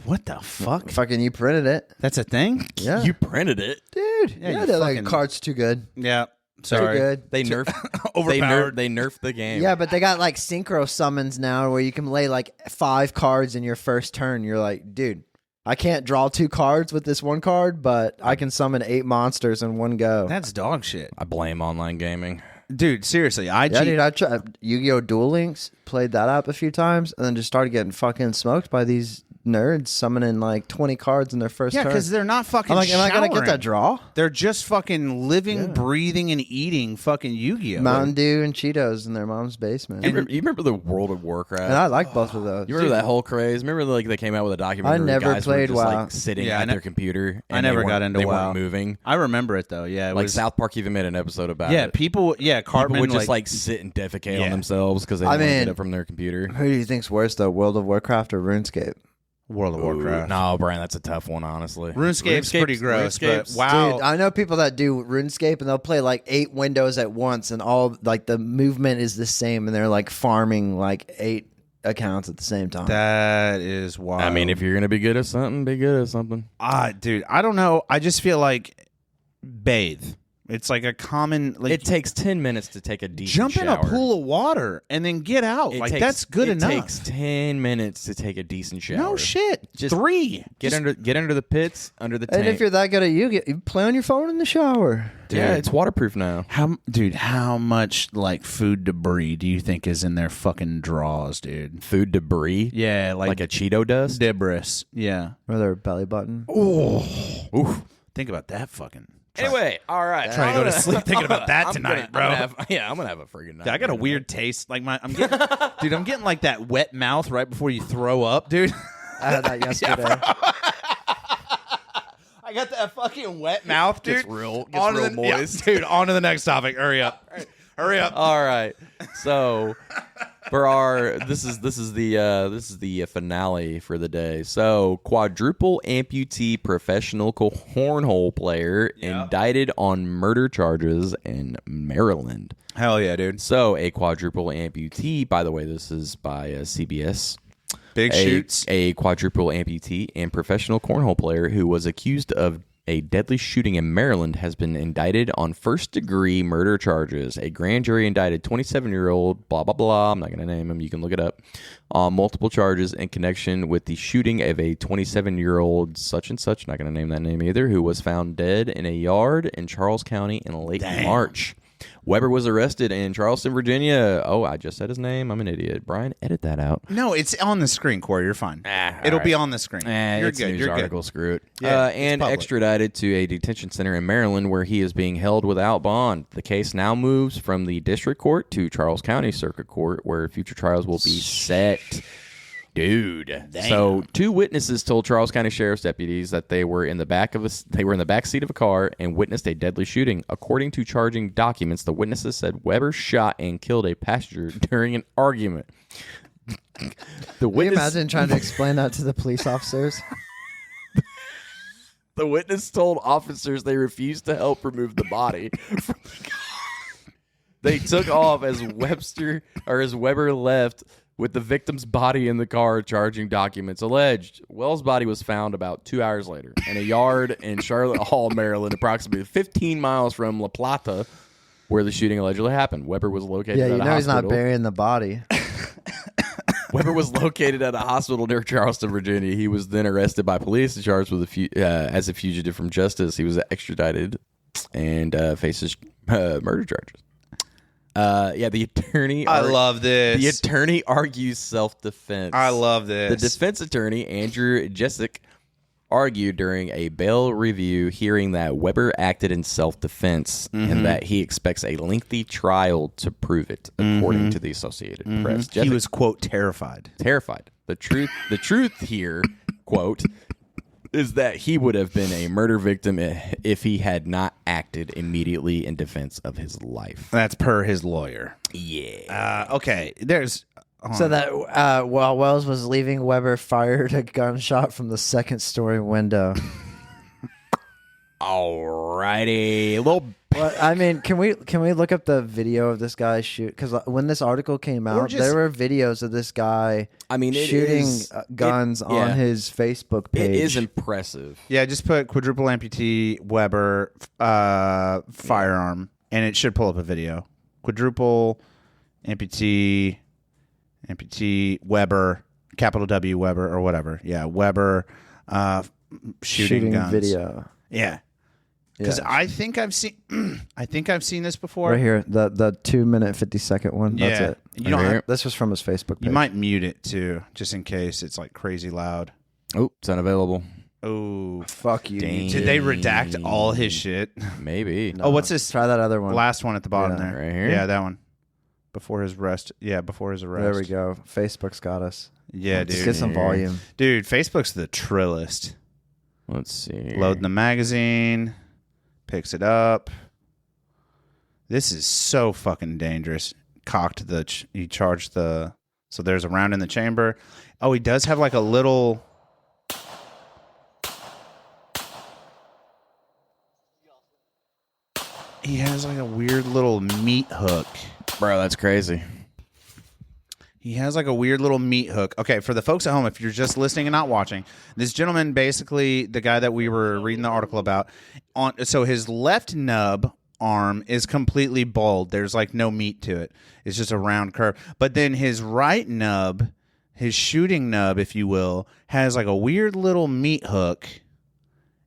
What the fuck? Fucking, you printed it, That's a thing? yeah, You printed it. dude. Yeah, Yeah, you they're like, fucking- "Card's too good, Yeah. too Sorry. good." They nerfed. Overpowered. They nerfed the game. Yeah, but they got like synchro summons now, where you can lay like 5 cards in your first turn. You're like, dude, I can't draw 2 cards with this one card, but I can summon 8 monsters in one go. That's dog shit. I blame online gaming. Dude, seriously. Yeah, dude, I tried Yu-Gi-Oh! Duel Links, played that up a few times, and then just started getting fucking smoked by these nerds summoning like 20 cards in their first Yeah, turn. because they're not fucking I'm like, am I gonna get showering. that draw? They're just fucking living, breathing, and eating fucking Yu-Gi-Oh! Mountain Dew and Cheetos in their mom's basement. You remember the World of Warcraft? And I like both of those. You remember that whole craze? Remember, like they came out with a documentary. I never where guys played were just, WoW. Like, sitting Yeah, at their computer. I And never they got weren't- into They WoW. weren't moving. I remember it, though. Yeah, it Like was, South Park even made an episode about yeah, it. people, Cartman People would just like sit and defecate Yeah. on themselves because they I didn't want to mean- get up from their computer. Who do you think's worse though, World of Warcraft or RuneScape? World of Warcraft. No, Brian, that's a tough one, honestly. RuneScape's pretty gross, but wow. Dude, I know people that do RuneScape and they'll play like 8 windows at once, and all like the movement is the same, and they're like farming like 8 accounts at the same time. That is wild. I mean, if you're gonna be good at something, be good at something. dude, I don't know. I just feel like bathe. It's like a common like It takes 10 minutes to take a decent jump in a shower. pool of water and then get out. It Like takes- that's good enough. It takes 10 minutes to take a decent shower. No shit. Just 3. Get under the pits, under the tank. And if you're that good at you play on your phone in the shower. yeah, it's waterproof now. How much like food debris do you think is in their fucking drawers, dude? Food debris, Yeah, like a Cheeto dust. debris. Yeah. Or their belly button. Oof. Think about that fucking. Anyway, all right. Trying to go to sleep thinking about that tonight, bro. I'm gonna have a friggin' night. I got a weird taste. Like I'm getting like that wet mouth right before you throw up, dude. I had that yesterday. I got that fucking wet mouth, dude. Gets real On to the- moist. yeah, dude. On to the next topic. Hurry up. Hurry up. All right. So for our this is the finale for the day. So quadruple amputee professional cornhole player indicted on murder charges in Maryland. Hell yeah, dude. So a quadruple amputee, by the way, this is by CBS. Big shoots. A quadruple amputee and professional cornhole player who was accused of a deadly shooting in Maryland has been indicted on first-degree murder charges. A grand jury indicted 27-year-old, blah, blah, blah, I'm not going to name him, you can look it up, on multiple charges in connection with the shooting of a 27-year-old such-and-such, not going to name that name either, who was found dead in a yard in Charles County in late March. Weber was arrested in Charleston, Virginia. Oh, I just said his name. I'm an idiot. Brian, edit that out. No, it's on the screen, Corey. You're fine. It'll be on the screen. You're it's good. a news You're article. good. Screw it. Yeah, it's and public. extradited to a detention center in Maryland where he is being held without bond. The case now moves from the district court to Charles County Circuit Court where future trials will be set. Dude. So 2 witnesses told Charles County Sheriff's deputies that they were in the back seat of a car and witnessed a deadly shooting. According to charging documents, the witnesses said Weber shot and killed a passenger during an argument. Can you imagine trying to explain that to the police officers? The witness told officers they refused to help remove the body from the car. They took off as Weber left with the victim's body in the car, charging documents alleged. Wells' body was found about 2 hours later in a yard in Charlotte Hall, Maryland, approximately 15 miles from La Plata, where the shooting allegedly happened. Weber was located at a hospital. He's not burying the body. Weber was located at a hospital near Charleston, Virginia. He was then arrested by police and charged with as a fugitive from justice. He was extradited and faces murder charges. The attorney. I love this. The attorney argues self-defense. I love this. The defense attorney, Andrew Jessic, argued during a bail review hearing that Weber acted in self-defense and that he expects a lengthy trial to prove it, according to the Associated Press. He was, quote, terrified. Terrified. The truth here, quote, is that he would have been a murder victim if he had not acted immediately in defense of his life. That's per his lawyer. Yeah. Okay. There's. So that while Wells was leaving, Weber fired a gunshot from the second-story window. Alrighty. But I mean, can we look up the video of this guy shoot? Because when this article came out, there were videos of this guy. Shooting guns on his Facebook page. It is impressive. Yeah, just put quadruple amputee Weber firearm, and it should pull up a video. Quadruple amputee Weber, capital W Weber or whatever. Yeah, Weber shooting guns. Video. Yeah. Because I think I've seen this before. Right here, the 2-minute 50-second one. Yeah. That's it. This was from his Facebook page. You might mute it too, just in case it's like crazy loud. Oh, it's unavailable. Oh, fuck you. Dang. Did they redact all his shit? Maybe. No. Oh, what's this? Try that other one. Last one at the bottom there. Right here? Yeah, that one. Before his arrest. Yeah, before his arrest. There we go. Facebook's got us. Yeah, Let's dude. get some volume. Dude, Facebook's the trillest. Let's see. Loading the magazine. Picks it up. This is so fucking dangerous. He charged the. So there's a round in the chamber. Oh, he does have like a little. He has like a weird little meat hook. Bro, that's crazy. He has like a weird little meat hook. Okay, for the folks at home, if you're just listening and not watching, this gentleman, basically the guy that we were reading the article about, so his left nub arm is completely bald. There's like no meat to it. It's just a round curve. But then his right nub, his shooting nub, if you will, has like a weird little meat hook.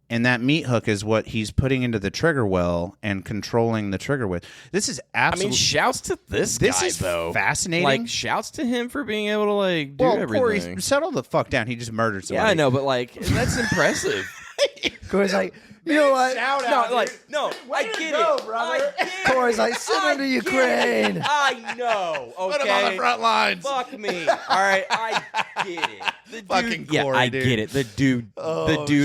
And that meat hook is what he's putting into the trigger well and controlling the trigger with. This is absolutely. Shouts to this This guy, is though. fascinating. Like, shouts to him for being able to, do everything. Corey, settle the fuck down. He just murdered somebody. Yeah, I know, but, that's impressive. Corey's like, you know what? I get it. Brother. Corey's like, send him to Ukraine. I know. Okay. Put him on the front lines. Fuck me. All right, I get it. The Fucking dude, Cory, I dude. get it. The dude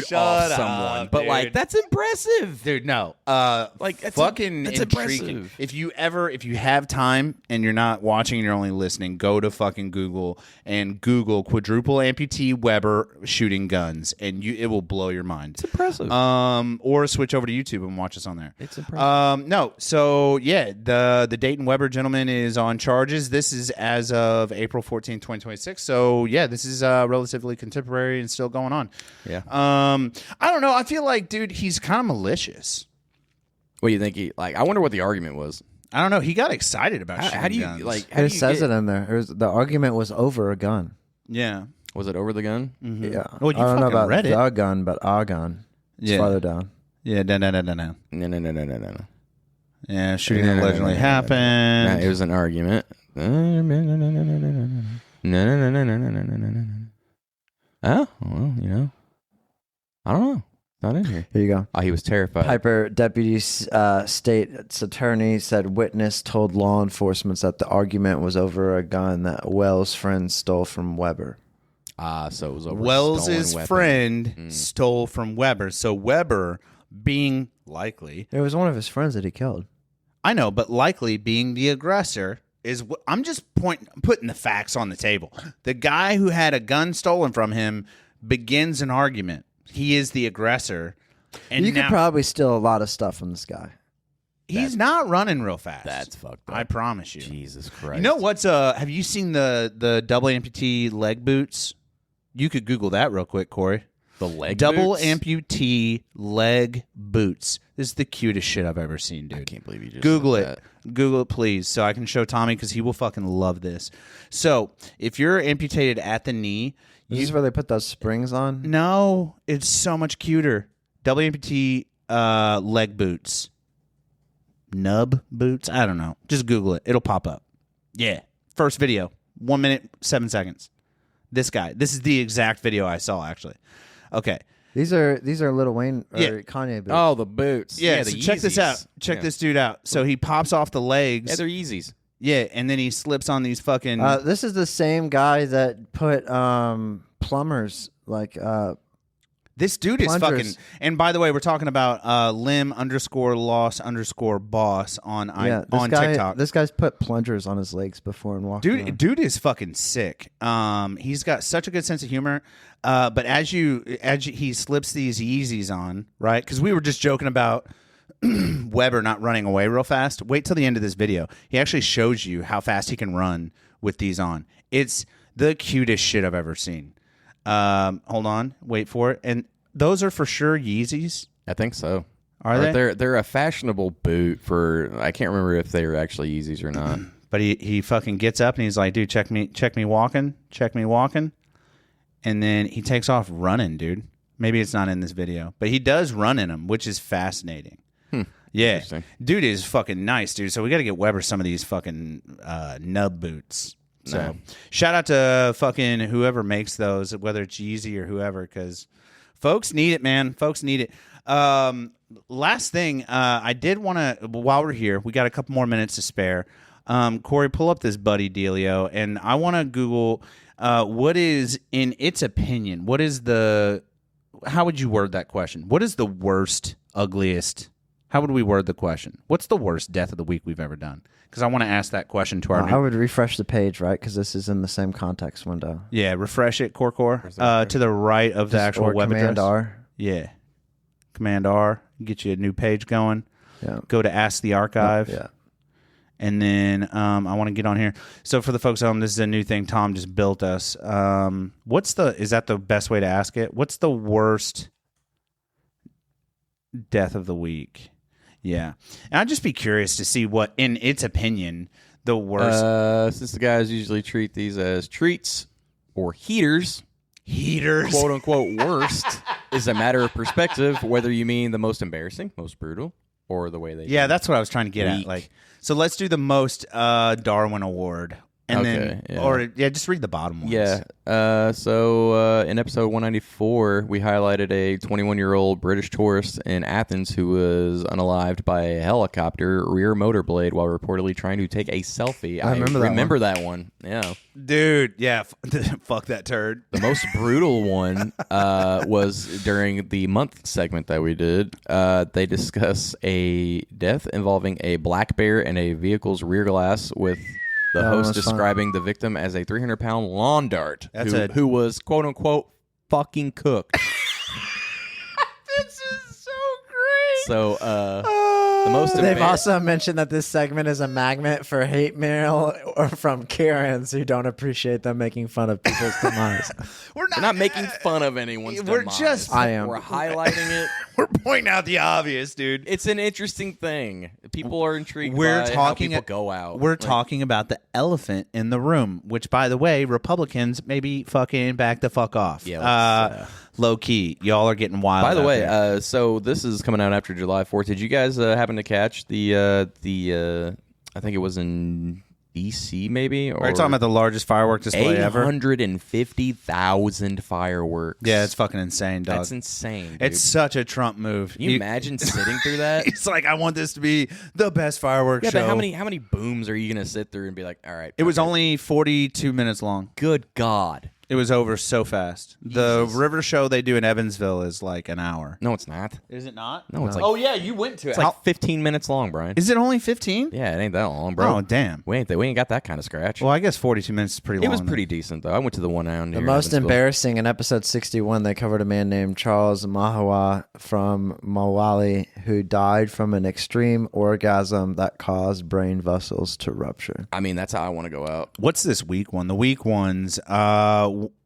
shut off up, someone. But dude. that's impressive. Dude, no. That's fucking that's intriguing. impressive. If you have time and you're not watching and you're only listening, go to fucking Google and Google quadruple amputee Weber shooting guns, and it will blow your mind. It's impressive. Or switch over to YouTube and watch us on there. It's impressive. No. So yeah, the Dayton Weber gentleman is on charges. This is as of April 14, 2026. So yeah, this is relatively contemporary and still going on. Yeah. I don't know. I feel like, dude, he's kind of malicious. What do you think I wonder what the argument was. I don't know. He got excited about shooting How do you guns. It says it in there. The argument was over a gun. Yeah. Was it over the gun? Mm-hmm. Yeah. Well, you I don't know fucking about read it. the gun, but a gun. It's farther down. Yeah. No. No. Yeah. Shooting allegedly happened. It was an argument. No. Oh, well, I don't know. Not in here. Here you go. Oh, he was terrified. Piper Deputy State's Attorney said witness told law enforcement that the argument was over a gun that Wells' friend stole from Weber. So it was over Wells's stolen weapon. friend stole from Weber. So Weber, being likely, It was one of his friends that he killed. I know, but likely being the aggressor is. I'm just putting the facts on the table. The guy who had a gun stolen from him begins an argument. He is the aggressor, and You could probably steal a lot of stuff from this guy. he's not running real fast. That's fucked up. I promise you. Jesus Christ. You know what's have you seen the double amputee leg boots? You could Google that real quick, Corey. The leg Double boots? amputee leg boots. This is the cutest shit I've ever seen, dude. I can't believe you just Google said it. that. Google it, please, so I can show Tommy because he will fucking love this. So, if you're amputated at the knee, This is where they put those springs on. no, it's so much cuter. Double amputee leg boots. Nub boots? I don't know. Just Google it. It'll pop up. Yeah. First video. 1 minute, 7 seconds. This guy. This is the exact video I saw, actually. Okay. These are Lil Wayne or Yeah. Kanye boots. Oh, the boots. Yeah, the so check this Yeezys. out. Check Yeah. this dude out. So he pops off the legs. Yeah, they're Yeezys. Yeah, and then he slips on these fucking... This is the same guy that put plumbers like this dude is plungers. fucking... And by the way, we're talking about lim_loss_boss on this guy, TikTok. This guy's put plungers on his legs before and walked around. Dude is fucking sick. He's got such a good sense of humor. But as he slips these Yeezys on, right? Because we were just joking about Weber not running away real fast. Wait till the end of this video. He actually shows you how fast he can run with these on. It's the cutest shit I've ever seen. Hold on, wait for it. And those are for sure Yeezys. I think so. Are they? They're a fashionable boot for. I can't remember if they were actually Yeezys or not. But he fucking gets up and he's like, dude, check me walking. And then he takes off running, dude. Maybe it's not in this video, but he does run in them, which is fascinating. Yeah. Interesting. Dude is fucking nice, dude. So we got to get Weber some of these fucking nub boots. So shout out to fucking whoever makes those, whether it's Yeezy or whoever, because folks need it, man. Folks need it. Last thing, I did want to, while we're here, we got a couple more minutes to spare. Corey, pull up this buddy dealio, and I want to Google what is, in its opinion, how would you word that question? What is the worst, ugliest, how would we word the question? What's the worst death of the week we've ever done? Because I want to ask that question to our I would refresh the page, right? Because this is in the same context window. Yeah, refresh it, Core. To the right of the actual or web Command address. R. Yeah. Command R. Get you a new page going. Yeah. Go to Ask the Archive. Yeah. And then I want to get on here. So for the folks at home, this is a new thing Tom just built us. Is that the best way to ask it? What's the worst death of the week? Yeah. And I'd just be curious to see what, in its opinion, the worst. Since the guys usually treat these as treats or heaters, quote unquote worst is a matter of perspective, whether you mean the most embarrassing, most brutal, or the way they Yeah, that's what I was trying to get at. Like, so let's do the most Darwin Award. And just read the bottom ones. Yeah. So in episode 194, we highlighted a 21-year-old British tourist in Athens who was unalived by a helicopter rear motor blade while reportedly trying to take a selfie. I remember that one. Yeah. Dude, yeah. Fuck that turd. The most brutal one was during the month segment that we did. They discuss a death involving a black bear in a vehicle's rear glass, with the host describing the victim as a 300-pound lawn dart who was, quote-unquote, fucking cooked. This is so great. So, the most... They've also mentioned that this segment is a magnet for hate mail or from Karens who don't appreciate them making fun of people's demise. We're not making fun of anyone's demise. I am. We're highlighting it. We're pointing out the obvious, dude. It's an interesting thing. People are intrigued We're by talking how people go out. We're talking about the elephant in the room, which, by the way, Republicans maybe fucking back the fuck off. Yeah, low key. Y'all are getting wild. By the out way, there. so this is coming out after July 4th. Did you guys happen to catch the I think it was in DC maybe? Or are you talking about the largest firework display ever? 850,000 fireworks. Yeah, it's fucking insane, dog. That's insane, dude. It's such a Trump move. Can you imagine sitting through that? It's like, I want this to be the best fireworks show. But how many booms are you going to sit through and be like, all right. It was only 42 minutes long. Good God. It was over so fast. The river show they do in Evansville is like an hour. No, it's not. Is it not? No, it's like Oh yeah, you went to it. it's like 15 minutes long, Brian. Is it only 15? Yeah, it ain't that long, bro. Oh, damn. We ain't got that kind of scratch. Well, I guess 42 minutes is pretty long. it was pretty decent though. I went to the one down The near most Evansville. embarrassing in episode 61, they covered a man named Charles Mahawa from Mawali who died from an extreme orgasm that caused brain vessels to rupture. I mean, that's how I want to go out. What's this week one? The week ones.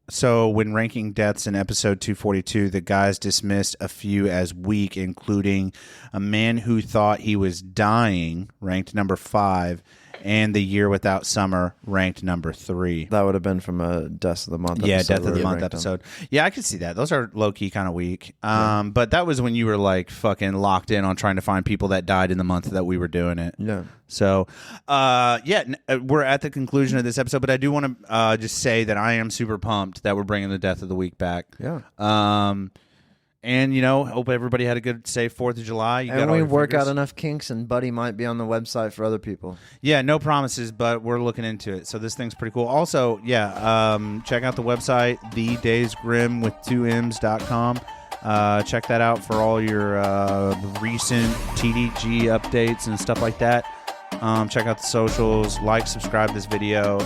So when ranking deaths in episode 242, the guys dismissed a few as weak, including a man who thought he was dying, ranked number 5, and the year without summer, ranked number 3. That would have been from a Death of the Month episode. Yeah, Death of where the we Month ranked them. episode. Yeah, I could see that. Those are low-key kind of weak. But that was when you were like fucking locked in on trying to find people that died in the month that we were doing it. Yeah. So, we're at the conclusion of this episode, but I do want to just say that I am super pumped that we're bringing the Death of the Week back. Yeah. And, hope everybody had a good, safe 4th of July. You got And all we your work fingers? out enough kinks, and Buddy might be on the website for other people. Yeah, no promises, but we're looking into it. So this thing's pretty cool. Also, check out the website, the Days Grimm with 2Ms.com. Check that out for all your recent TDG updates and stuff like that. Check out the socials, subscribe this video,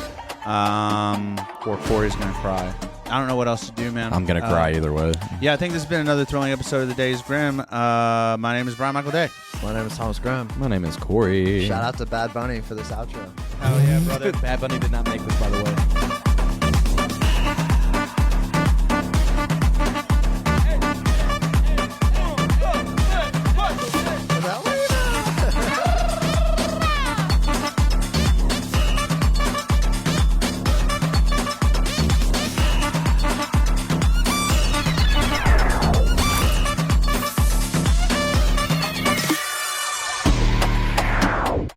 or Corey's going to cry. I don't know what else to do, man. I'm gonna cry either way. Yeah, I think this has been another thrilling episode of the Days Grimm. My name is Brian Michael Day. My name is Thomas Graham. My name is Cory. Shout out to Bad Bunny for this outro. Hell yeah, brother. Bad Bunny did not make this, by